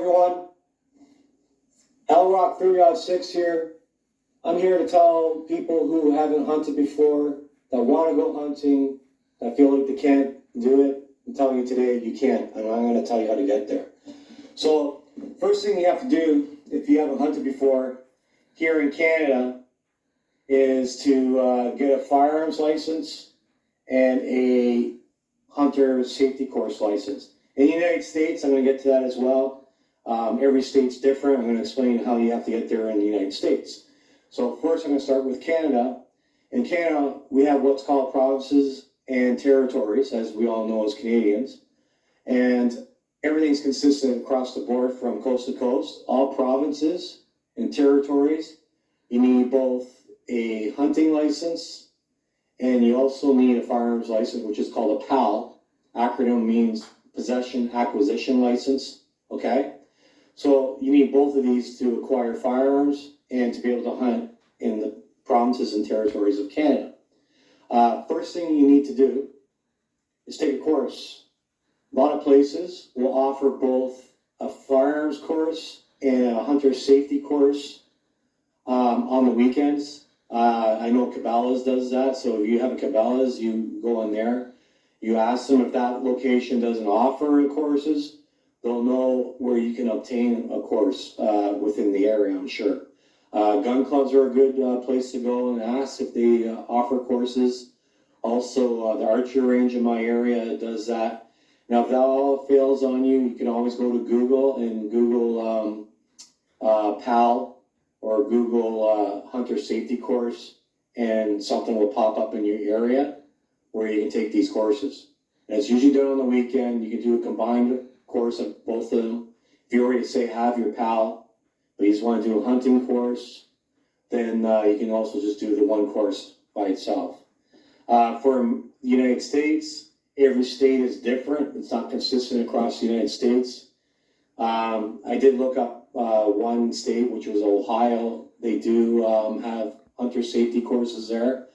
everyone. Rock 3.6 here. I'm here to tell people who haven't hunted before, that want to go hunting, that feel like they can't do it. I'm telling you today you can, and I'm going to tell you how to get there. So, first thing you have to do, if you haven't hunted before, here in Canada, is to get a firearms license and a hunter safety course license. In the United States, I'm going to get to that as well. Every state's different. I'm going to explain how you have to get there in the United States. So first I'm going to start with Canada. In Canada, we have what's called provinces and territories, as we all know as Canadians. And everything's consistent across the board from coast to coast. All provinces and territories, you need both a hunting license and you also need a firearms license, which is called a PAL. Acronym means Possession Acquisition License, okay? So you need both of these to acquire firearms and to be able to hunt in the provinces and territories of Canada. First thing you need to do is take a course. A lot of places will offer both a firearms course and a hunter safety course on the weekends. I know Cabela's does that, so if you have a Cabela's, you go in there. You ask them if that location doesn't offer courses. They'll know where you can obtain a course within the area, I'm sure. Gun clubs are a good place to go and ask if they offer courses. Also, the archery range in my area does that. Now, if that all fails on you, you can always go to Google and Google PAL or Google Hunter Safety Course, and something will pop up in your area where you can take these courses. And it's usually done on the weekend. You can do a combined course of both of them. If you already say have your PAL, but you just want to do a hunting course, then you can also just do the one course by itself. For the United States, every state is different. It's not consistent across the United States. I did look up one state, which was Ohio. They do have hunter safety courses there.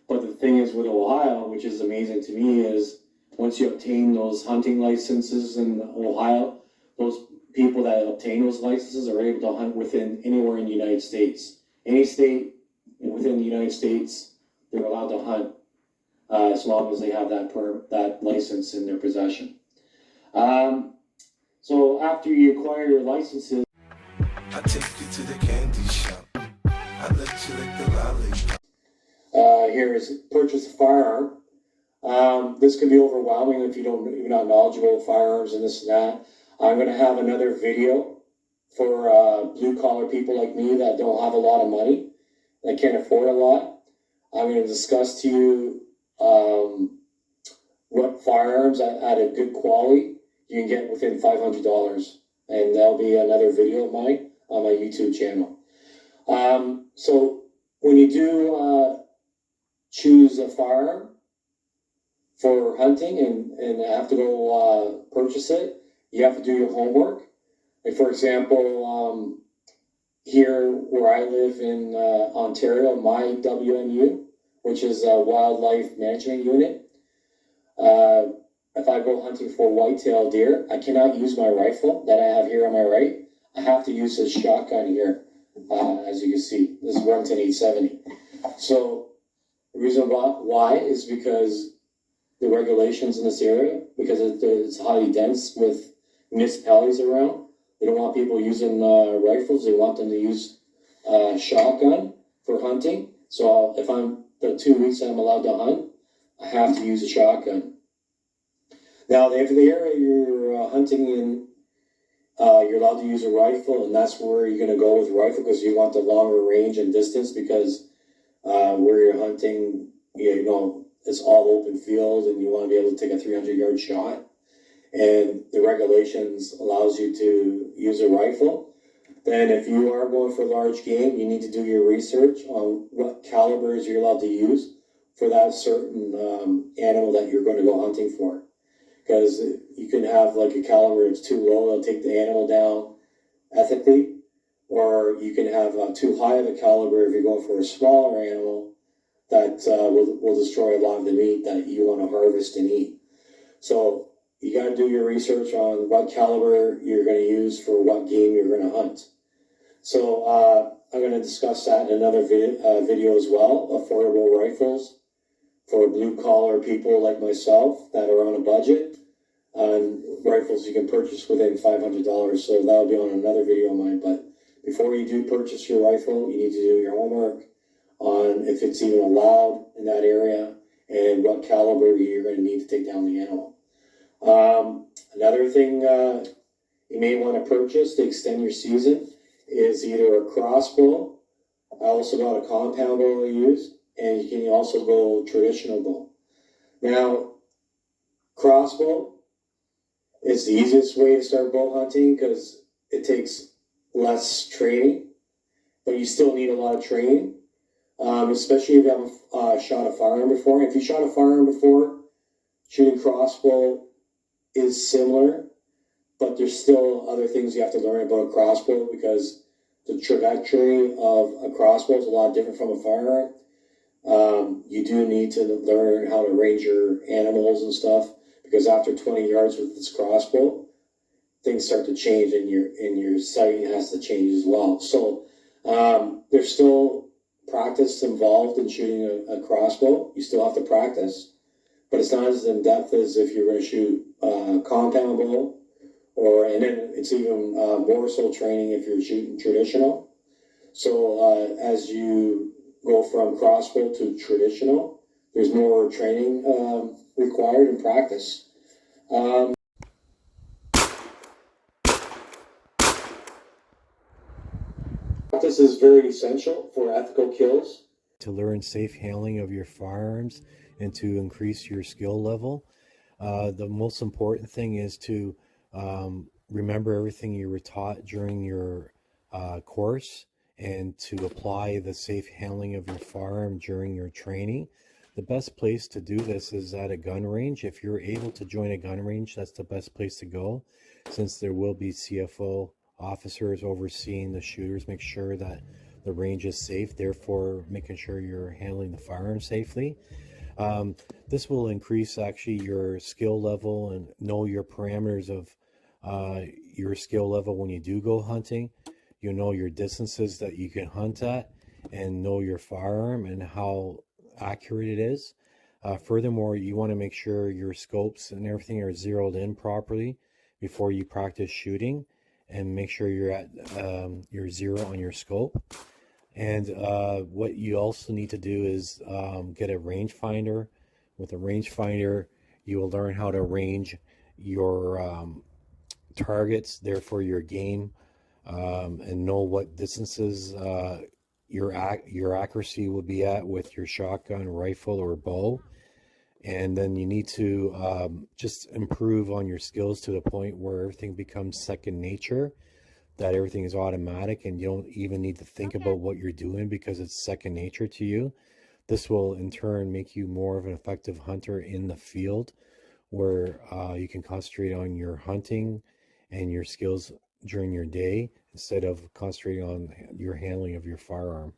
But the thing is with Ohio, which is amazing to me, is once you obtain those hunting licenses in Ohio, those people that obtain those licenses are able to hunt within anywhere in the United States. Any state within the United States, they're allowed to hunt as long as they have that license in their possession. So after you acquire your licenses, I take you to the candy shop. I let you lick the lollipop. here is purchase a firearm. This can be overwhelming if you're not knowledgeable of firearms and this and that. I'm going to have another video for blue-collar people like me that don't have a lot of money, that can't afford a lot. I'm going to discuss to you what firearms at a good quality you can get within $500. And that'll be another video of mine on my YouTube channel. So when you do choose a firearm for hunting and have to go purchase it, you have to do your homework. Like for example, here where I live in Ontario, my WMU, which is a Wildlife Management Unit, if I go hunting for whitetail deer, I cannot use my rifle that I have here on my right. I have to use this shotgun here, as you can see. This is Remington 870. So the reason why is because the regulations in this area, because it's highly dense with municipalities around. They don't want people using rifles. They want them to use shotgun for hunting. So if I'm the 2 weeks that I'm allowed to hunt, I have to use a shotgun. Now, if the area you're hunting in, you're allowed to use a rifle, and that's where you're going to go with a rifle because you want the longer range and distance, because where you're hunting, you know, it's all open field and you want to be able to take a 300-yard shot. And the regulations allows you to use a rifle. Then if you are going for large game, you need to do your research on what calibers you're allowed to use for that certain animal that you're going to go hunting for. Because you can have like a caliber that's too low, it'll take the animal down ethically. Or you can have too high of a caliber if you're going for a smaller animal that will destroy a lot of the meat that you want to harvest and eat. So you got to do your research on what caliber you're going to use for what game you're going to hunt. So I'm going to discuss that in another video as well. Affordable rifles for blue collar people like myself that are on a budget, rifles you can purchase within $500. So that'll be on another video of mine. But before you do purchase your rifle, you need to do your homework on if it's even allowed in that area and what caliber you're going to need to take down the animal. Another thing you may want to purchase to extend your season is either a crossbow. I also got a compound bow I use, and you can also go traditional bow. Now, crossbow is the easiest way to start bow hunting because it takes less training, but you still need a lot of training, especially if you haven't shot a firearm before. If you shot a firearm before, shooting crossbow is similar, but there's still other things you have to learn about a crossbow because the trajectory of a crossbow is a lot different from a firearm. You do need to learn how to range your animals and stuff because after 20 yards with this crossbow, things start to change and your sighting has to change as well. So there's still practice involved in shooting a crossbow. You still have to practice, but it's not as in depth as if you're going to shoot a compound bow, and then it's even more so training if you're shooting traditional. So as you go from crossbow to traditional, there's more training required and practice. Practice is very essential for ethical kills. To learn safe handling of your firearms and to increase your skill level. The most important thing is to remember everything you were taught during your course and to apply the safe handling of your firearm during your training. The best place to do this is at a gun range. If you're able to join a gun range, that's the best place to go, since there will be CFO officers overseeing the shooters. Make sure that the range is safe, therefore making sure you're handling the firearm safely. This will increase actually your skill level and know your parameters of your skill level when you do go hunting. You know your distances that you can hunt at and know your firearm and how accurate it is. Furthermore, you want to make sure your scopes and everything are zeroed in properly before you practice shooting, and make sure you're at your zero on your scope. And what you also need to do is get a rangefinder. With a rangefinder, you will learn how to range your targets, therefore your game, and know what distances your accuracy will be at with your shotgun, rifle, or bow. And then you need to just improve on your skills to the point where everything becomes second nature, that everything is automatic and you don't even need to think about what you're doing because it's second nature to you. This will in turn make you more of an effective hunter in the field, where you can concentrate on your hunting and your skills during your day instead of concentrating on your handling of your firearm.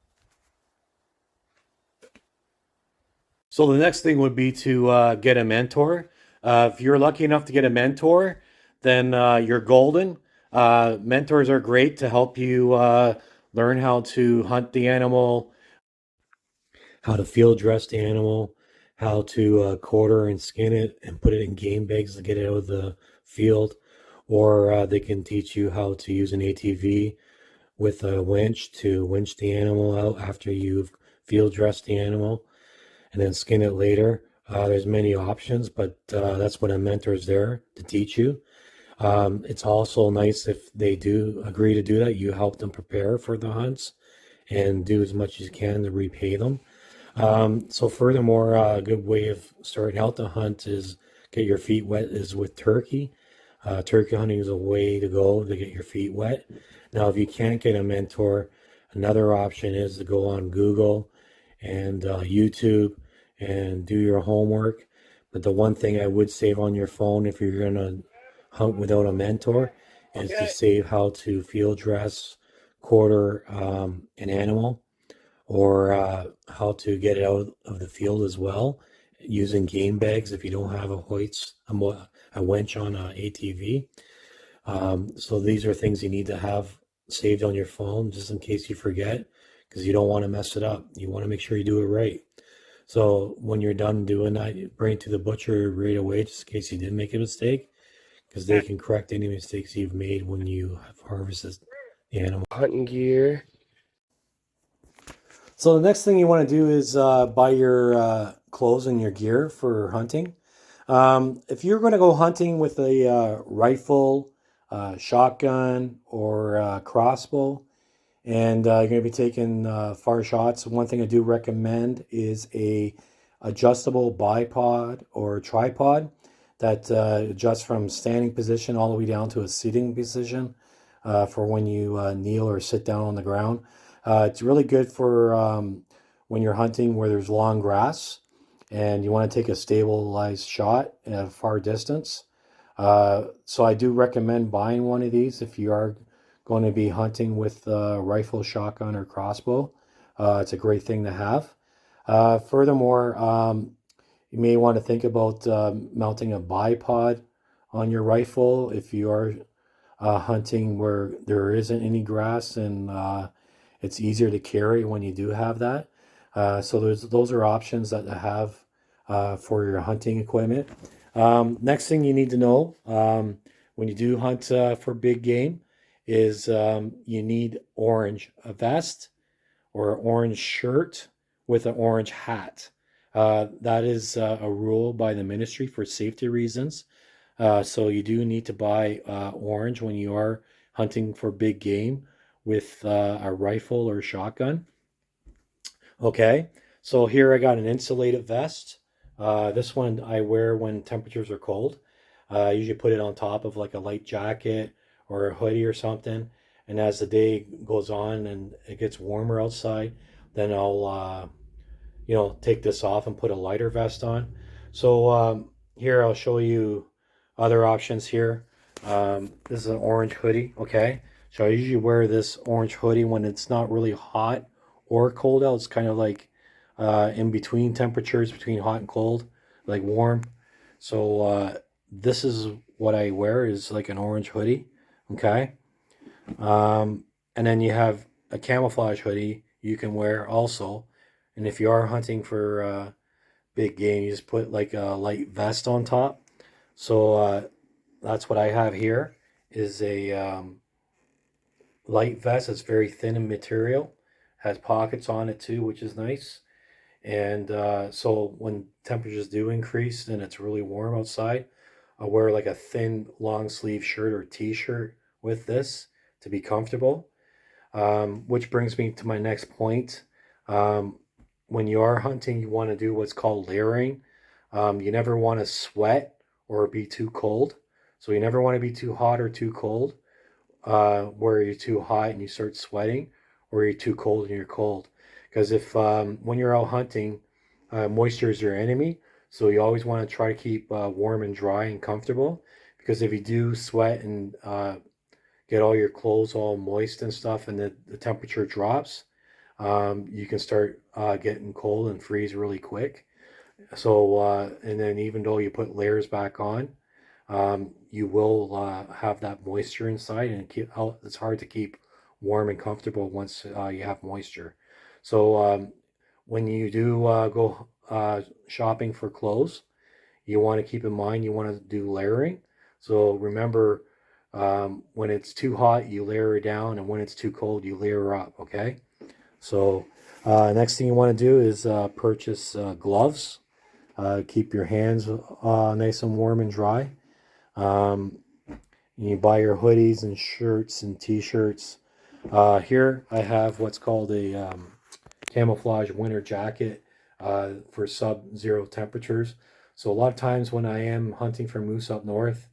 So the next thing would be to get a mentor. If you're lucky enough to get a mentor, then you're golden. Mentors are great to help you learn how to hunt the animal, how to field dress the animal, how to quarter and skin it and put it in game bags to get it out of the field. Or they can teach you how to use an ATV with a winch to winch the animal out after you've field dressed the animal and then skin it later. There's many options, but that's what a mentor is there to teach you. It's also nice if they do agree to do that. You help them prepare for the hunts and do as much as you can to repay them. So furthermore, a good way of starting out the hunt is get your feet wet is with turkey. Turkey hunting is a way to go to get your feet wet. Now, if you can't get a mentor, another option is to go on Google and YouTube and do your homework. But the one thing I would save on your phone if you're going to hunt without a mentor is to save how to field dress, quarter an animal, or how to get it out of the field as well, using game bags if you don't have a a winch on a ATV. So these are things you need to have saved on your phone just in case you forget, because you don't want to mess it up. You want to make sure you do it right. So when you're done doing that, you bring it to the butcher right away, just in case you did make a mistake, because they can correct any mistakes you've made when you have harvested the animal. Hunting gear. So the next thing you want to do is buy your clothes and your gear for hunting. If you're going to go hunting with a rifle, shotgun, or crossbow, and you're going to be taking far shots, one thing I do recommend is a adjustable bipod or tripod that adjusts from standing position all the way down to a sitting position for when you kneel or sit down on the ground. It's really good for when you're hunting where there's long grass and you want to take a stabilized shot at a far distance. So I do recommend buying one of these if you are going to be hunting with rifle, shotgun, or crossbow. It's a great thing to have. Furthermore, you may want to think about mounting a bipod on your rifle if you are hunting where there isn't any grass and it's easier to carry when you do have that. So those are options that I have for your hunting equipment. Next thing you need to know when you do hunt for big game is you need orange, a vest or an orange shirt with an orange hat. That is a rule by the ministry for safety reasons. So you do need to buy orange when you are hunting for big game with a rifle or shotgun. Okay, so here I got an insulated vest. This one I wear when temperatures are cold. I usually put it on top of like a light jacket or a hoodie or something. And as the day goes on and it gets warmer outside, then I'll take this off and put a lighter vest on. So here I'll show you other options here. This is an orange hoodie, okay? So I usually wear this orange hoodie when it's not really hot or cold out. It's kind of like in between temperatures, between hot and cold, like warm. So this is what I wear, is like an orange hoodie, okay? And then you have a camouflage hoodie you can wear also. And if you are hunting for big game, you just put like a light vest on top. So that's what I have here, is a light vest. It's very thin in material, has pockets on it too, which is nice. And so when temperatures do increase and it's really warm outside, I wear like a thin long sleeve shirt or t-shirt with this to be comfortable. Which brings me to my next point. When you are hunting, you want to do what's called layering. You never want to sweat or be too cold. So you never want to be too hot or too cold, where you're too hot and you start sweating, or you're too cold and you're cold. Because if when you're out hunting, moisture is your enemy. So you always want to try to keep warm and dry and comfortable. Because if you do sweat and get all your clothes all moist and stuff, and the temperature drops, you can start getting cold and freeze really quick. So, and then even though you put layers back on, you will have that moisture inside, and it's hard to keep warm and comfortable once you have moisture. So, when you do go shopping for clothes, you want to keep in mind you want to do layering. So remember, when it's too hot, you layer down, and when it's too cold, you layer up, okay? So next thing you want to do is purchase gloves. Keep your hands nice and warm and dry. You buy your hoodies and shirts and t-shirts. Here I have what's called a camouflage winter jacket for sub-zero temperatures. So a lot of times when I am hunting for moose up north,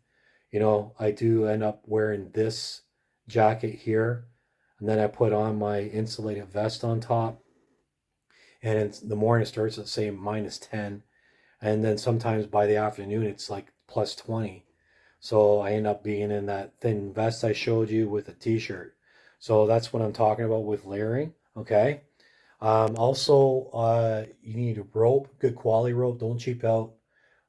I do end up wearing this jacket here, and then I put on my insulated vest on top. And the morning starts at say -10, and then sometimes by the afternoon it's like +20. So I end up being in that thin vest I showed you with a t-shirt. So that's what I'm talking about with layering, okay? Also, you need a rope, good quality rope. Don't cheap out.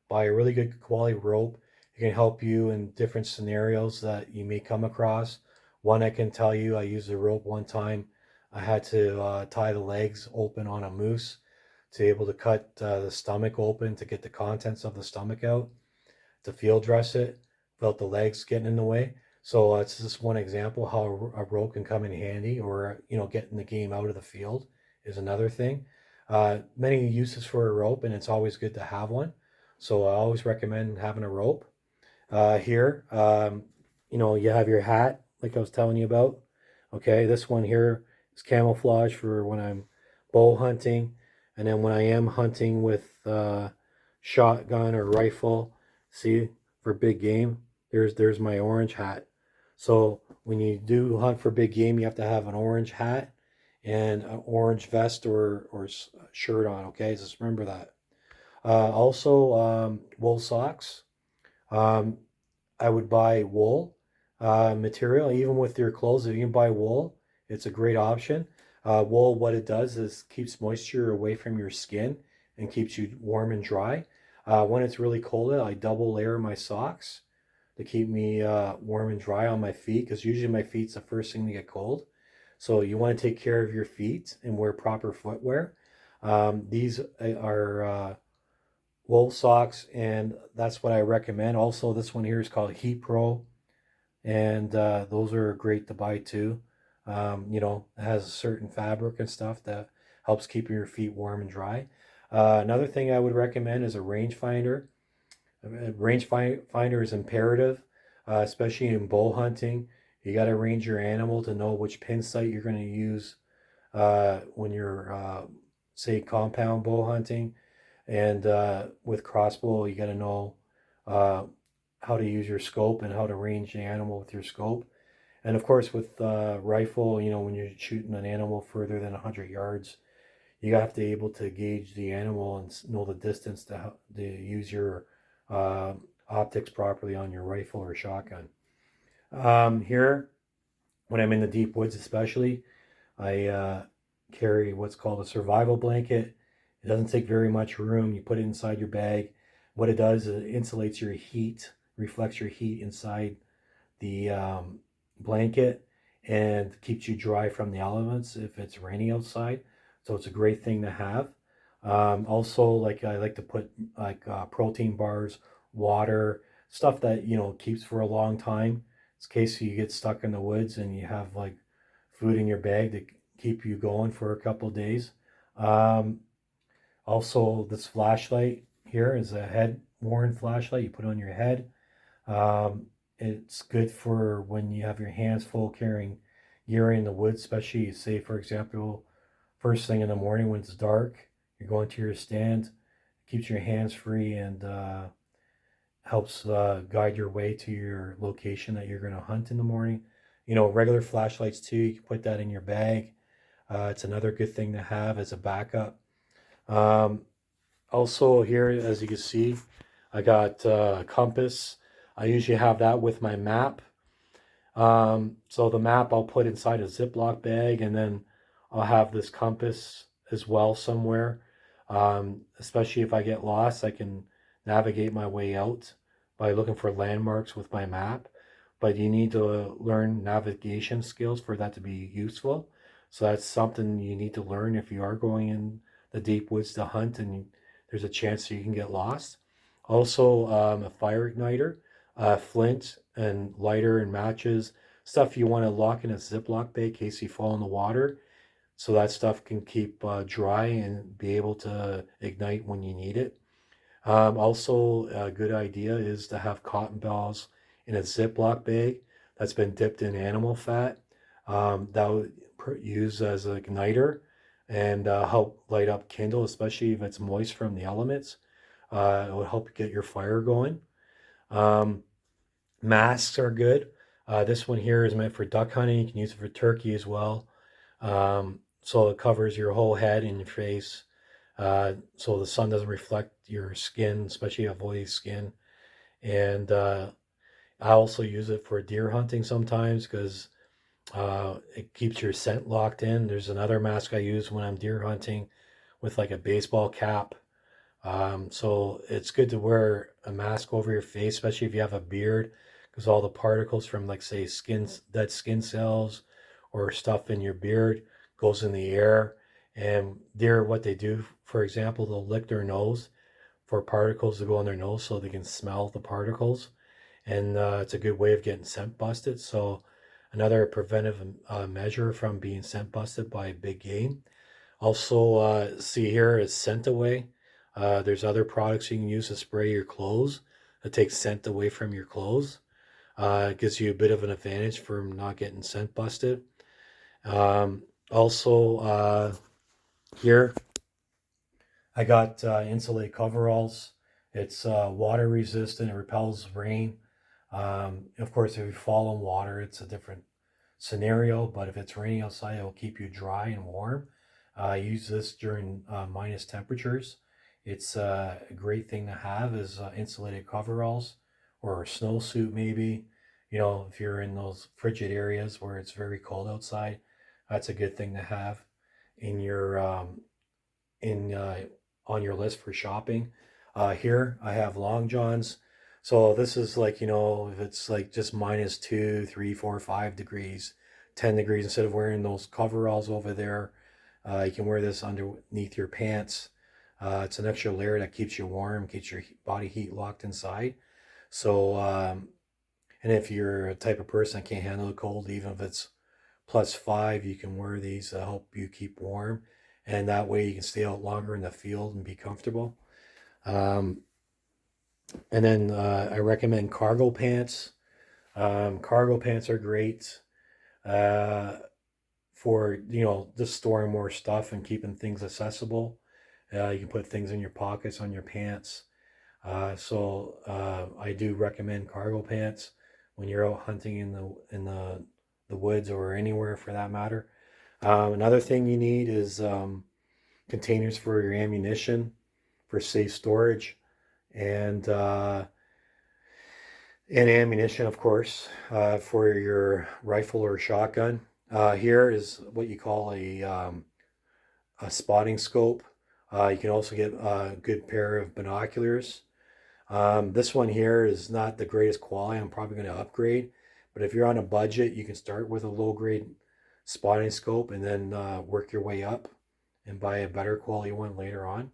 Buy a really good quality rope. It can help you in different scenarios that you may come across. One I can tell you, I used a rope one time. I had to tie the legs open on a moose to be able to cut the stomach open to get the contents of the stomach out, to field dress it without the legs getting in the way. So it's just one example how a rope can come in handy, or getting the game out of the field is another thing. Many uses for a rope, and it's always good to have one. So I always recommend having a rope. Here, you have your hat, like I was telling you about. Okay, this one here is camouflage for when I'm bow hunting, and then when I am hunting with shotgun or rifle, see, for big game, there's my orange hat. So when you do hunt for big game, you have to have an orange hat and an orange vest or shirt on. Okay, just remember that. Also, wool socks. Um, I would buy wool material, even with your clothes. If you can buy wool, it's a great option. Wool, what it does is keeps moisture away from your skin and keeps you warm and dry. When it's really cold, I double layer my socks to keep me warm and dry on my feet, because usually my feet's the first thing to get cold. So you want to take care of your feet and wear proper footwear. These are wool socks, and that's what I recommend. Also, this one here is called Heat Pro, and those are great to buy too. It has a certain fabric and stuff that helps keep your feet warm and dry. Another thing I would recommend is a rangefinder. A rangefinder is imperative, especially in bow hunting. You got to range your animal to know which pin site you're going to use when you're, say, compound bow hunting. And with crossbow, you got to know uh, how to use your scope and how to range the animal with your scope. And of course, with rifle, when you're shooting an animal further than 100 yards, you have to be able to gauge the animal and know the distance to use your uh, optics properly on your rifle or shotgun. Here, when I'm in the deep woods especially, I carry what's called a survival blanket. It doesn't take very much room. You put it inside your bag. What it does is it insulates your heat, reflects your heat inside the blanket, and keeps you dry from the elements if it's raining outside. So it's a great thing to have. Also, like I like to put like protein bars, water, stuff that keeps for a long time. In case you get stuck in the woods and you have like food in your bag to keep you going for a couple of days. Um, Also, this flashlight here is a head worn flashlight you put on your head. It's good for when you have your hands full carrying gear in the woods, especially, say, for example, first thing in the morning when it's dark, you're going to your stand, keeps your hands free, and helps guide your way to your location that you're going to hunt in the morning. Regular flashlights too, you can put that in your bag. It's another good thing to have as a backup. Um, Also, here, as you can see, I got a compass. I usually have that with my map. So the map I'll put inside a Ziploc bag, and then I'll have this compass as well somewhere. Especially if I get lost, I can navigate my way out by looking for landmarks with my map. But you need to learn navigation skills for that to be useful. So that's something you need to learn if you are going in the deep woods to hunt, and there's a chance that you can get lost. Also, a fire igniter, flint and lighter and matches, stuff you want to lock in a Ziploc bag in case you fall in the water. So that stuff can keep dry and be able to ignite when you need it. Also, a good idea is to have cotton balls in a Ziploc bag that's been dipped in animal fat. That would use as an igniter and help light up kindle, especially if it's moist from the elements. It will help get your fire going. Um, Masks are good. This one here is meant for duck hunting. You can use it for turkey as well. So it covers your whole head and your face, so the sun doesn't reflect your skin, especially if you have oily skin. And I also use it for deer hunting sometimes because it keeps your scent locked in. There's another mask I use when I'm deer hunting with like a baseball cap. So it's good to wear a mask over your face, especially if you have a beard, because all the particles from, like, say, dead skin cells or stuff in your beard goes in the air. And they're what they do. For example, they'll lick their nose for particles to go in their nose so they can smell the particles. And it's a good way of getting scent busted. So another preventive measure from being scent busted by big game. Also, see here is scent away. There's other products you can use to spray your clothes that takes scent away from your clothes. It gives you a bit of an advantage from not getting scent busted. Also, here I got insulated coveralls. It's water resistant. It repels rain. Of course, if you fall in water, it's a different scenario. But if it's raining outside, it will keep you dry and warm. Use this during minus temperatures. It's a great thing to have is insulated coveralls or a snowsuit maybe. You know, if you're in those frigid areas where it's very cold outside, that's a good thing to have in your in on your list for shopping. Here I have long johns. So this is like, if it's like just minus 2, 3, 4, 5 degrees, 10 degrees, instead of wearing those coveralls over there, you can wear this underneath your pants. It's an extra layer that keeps you warm, keeps your body heat locked inside. So, and if you're a type of person that can't handle the cold, even if it's +5, you can wear these to help you keep warm. And that way you can stay out longer in the field and be comfortable. Um, and then I recommend cargo pants. Cargo pants are great uh, for, just storing more stuff and keeping things accessible. You can put things in your pockets on your pants. So I do recommend cargo pants when you're out hunting in the woods or anywhere for that matter. Another thing you need is containers for your ammunition for safe storage, and uh, and ammunition, of course, for your rifle or shotgun. Here is what you call a spotting scope. You can also get a good pair of binoculars. This one here is not the greatest quality. I'm probably going to upgrade, but if you're on a budget, you can start with a low grade spotting scope and then work your way up and buy a better quality one later on.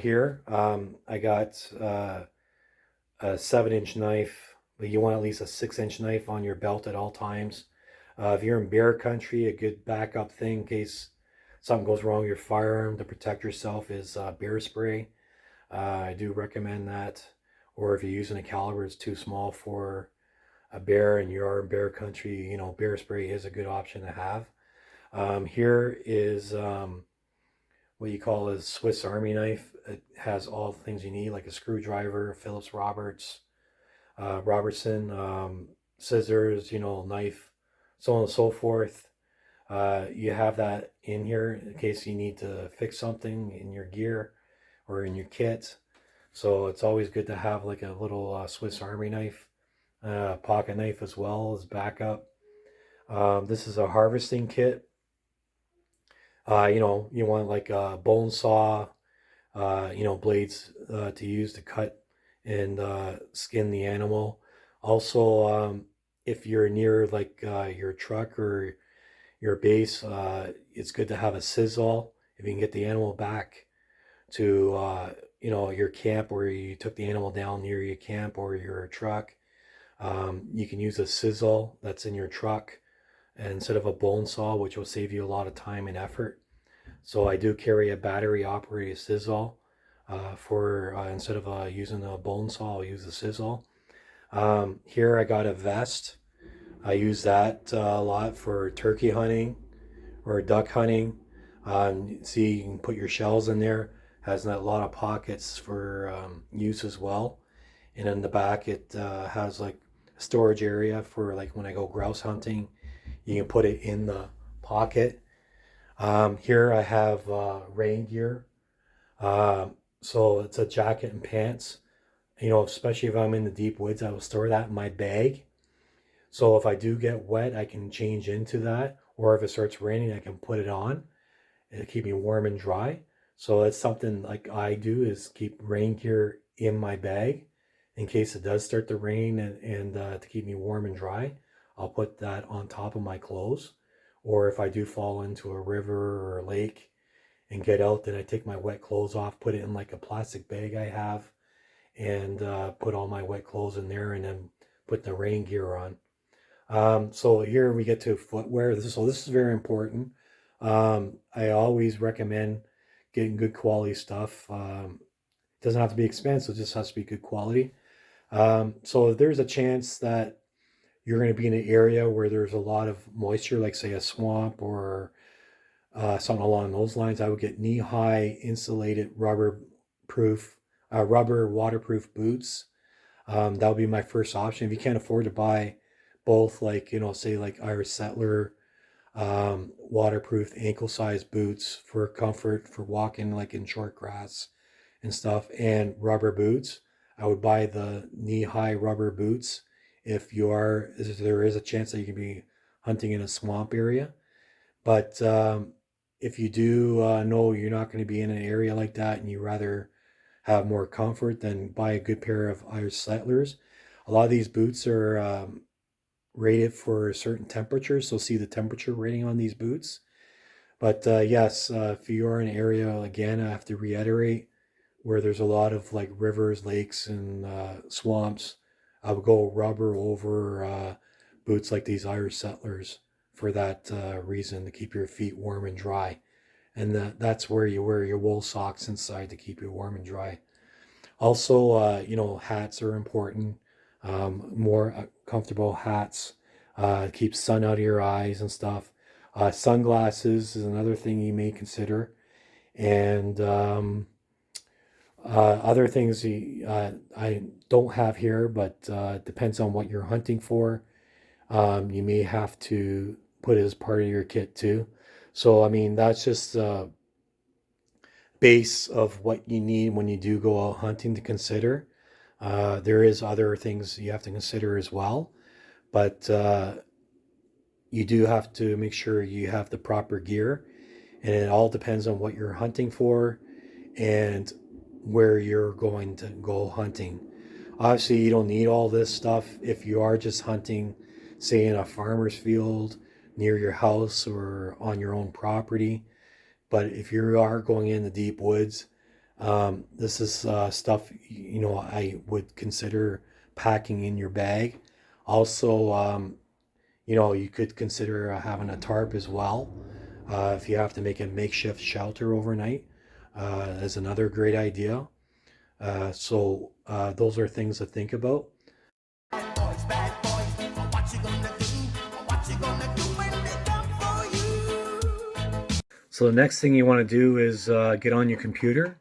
Here, I got a 7-inch knife, but you want at least a 6-inch knife on your belt at all times. If you're in bear country, a good backup thing in case something goes wrong with your firearm to protect yourself is bear spray. I do recommend that. Or if you're using a caliber that's too small for a bear and you are in bear country, bear spray is a good option to have. Here is what you call a Swiss Army knife. It has all the things you need, like a screwdriver, Phillips Robertson, scissors, knife, so on and so forth. You have that in here in case you need to fix something in your gear or in your kit. So it's always good to have like a little Swiss Army knife, pocket knife as well as backup. This is a harvesting kit. You want like a bone saw, blades to use to cut and skin the animal. Also, if you're near like your truck or your base, it's good to have a sizzle if you can get the animal back to your camp where you took the animal down near your camp or your truck. You can use a sizzle that's in your truck instead of a bone saw, which will save you a lot of time and effort. So I do carry a battery operated sizzle for instead of using a bone saw, I'll use a sizzle. Here I got a vest. I use that a lot for turkey hunting or duck hunting. See, you can put your shells in there. Has a lot of pockets for use as well. And in the back, it has like a storage area for like when I go grouse hunting. You can put it in the pocket. Here I have rain gear. So it's a jacket and pants. Especially if I'm in the deep woods, I will store that in my bag. So if I do get wet, I can change into that. Or if it starts raining, I can put it on. It'll keep me warm and dry. So it's something like I do is keep rain gear in my bag in case it does start to rain, and to keep me warm and dry. I'll put that on top of my clothes. Or if I do fall into a river or a lake and get out, then I take my wet clothes off, put it in like a plastic bag I have, and put all my wet clothes in there, and then put the rain gear on. So here we get to footwear. So this is very important. I always recommend getting good quality stuff. It doesn't have to be expensive; it just has to be good quality. So if there's a chance that you're going to be in an area where there's a lot of moisture, like say a swamp or something along those lines, I would get knee-high insulated rubber waterproof boots. That would be my first option. If you can't afford to buy both, like, say like Irish Settler waterproof ankle-sized boots for comfort for walking like in short grass and stuff, and rubber boots, I would buy the knee-high rubber boots if there is a chance that you can be hunting in a swamp area. But if you do know you're not going to be in an area like that and you rather have more comfort, then buy a good pair of Irish Settlers. A lot of these boots are rated for certain temperatures, so see the temperature rating on these boots. But yes, if you are in an area, again, I have to reiterate, where there's a lot of like rivers, lakes, and swamps, I would go rubber over boots like these Irish Settlers for that reason, to keep your feet warm and dry. And that's where you wear your wool socks inside to keep you warm and dry. Also, hats are important. More comfortable hats keep sun out of your eyes and stuff. Sunglasses is another thing you may consider, and other things I don't have here, but depends on what you're hunting for. You may have to put it as part of your kit too. So I mean that's just base of what you need when you do go out hunting to consider. There is other things you have to consider as well, but you do have to make sure you have the proper gear, and it all depends on what you're hunting for and where you're going to go hunting. Obviously, you don't need all this stuff if you are just hunting, say, in a farmer's field near your house or on your own property. But if you are going in the deep woods, this is stuff I would consider packing in your bag. Also, you could consider having a tarp as well. If you have to make a makeshift shelter overnight, is another great idea. So those are things to think about. So the next thing you want to do is get on your computer.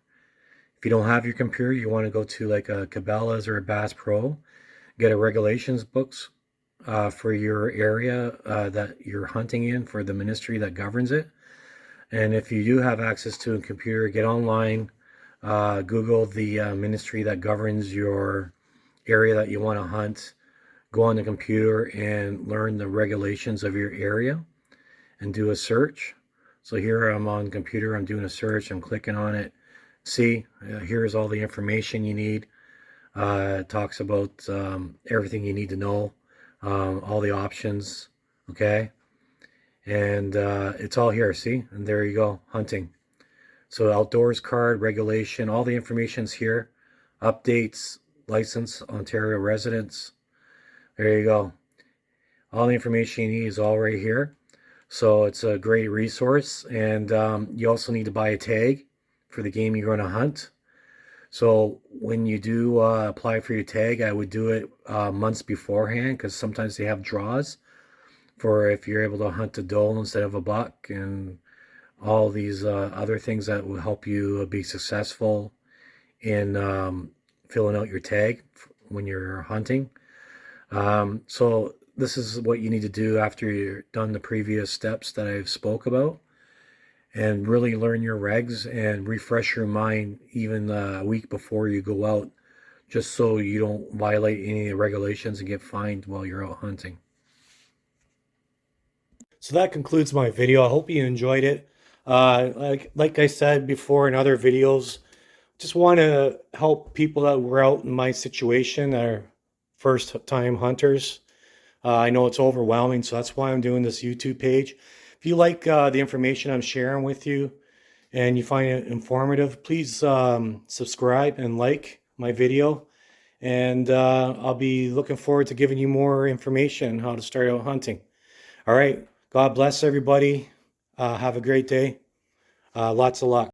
If you don't have your computer, you want to go to like a Cabela's or a Bass Pro, get a regulations books for your area that you're hunting in, for the ministry that governs it. And if you do have access to a computer, get online, Google the ministry that governs your area that you want to hunt, go on the computer and learn the regulations of your area and do a search. So here I'm on computer, I'm doing a search, I'm clicking on it. See, here's all the information you need. It talks about everything you need to know, all the options, okay? And it's all here, see? And there you go, hunting. So outdoors card, regulation, all the information's here. Updates, license, Ontario residents. There you go. All the information you need is all right here. So it's a great resource. And you also need to buy a tag for the game you're going to hunt. So when you do apply for your tag, I would do it months beforehand, because sometimes they have draws for if you're able to hunt a doe instead of a buck, and all these other things that will help you be successful in filling out your tag when you're hunting. So this is what you need to do after you're done the previous steps that I've spoke about, and really learn your regs and refresh your mind even a week before you go out, just so you don't violate any of the regulations and get fined while you're out hunting. So that concludes my video. I hope you enjoyed it. Like I said before in other videos, just want to help people that were out in my situation that are first time hunters. I know it's overwhelming, so that's why I'm doing this YouTube page. If you like the information I'm sharing with you and you find it informative, please subscribe and like my video. And I'll be looking forward to giving you more information on how to start out hunting. All right. God bless everybody. Have a great day. Lots of luck.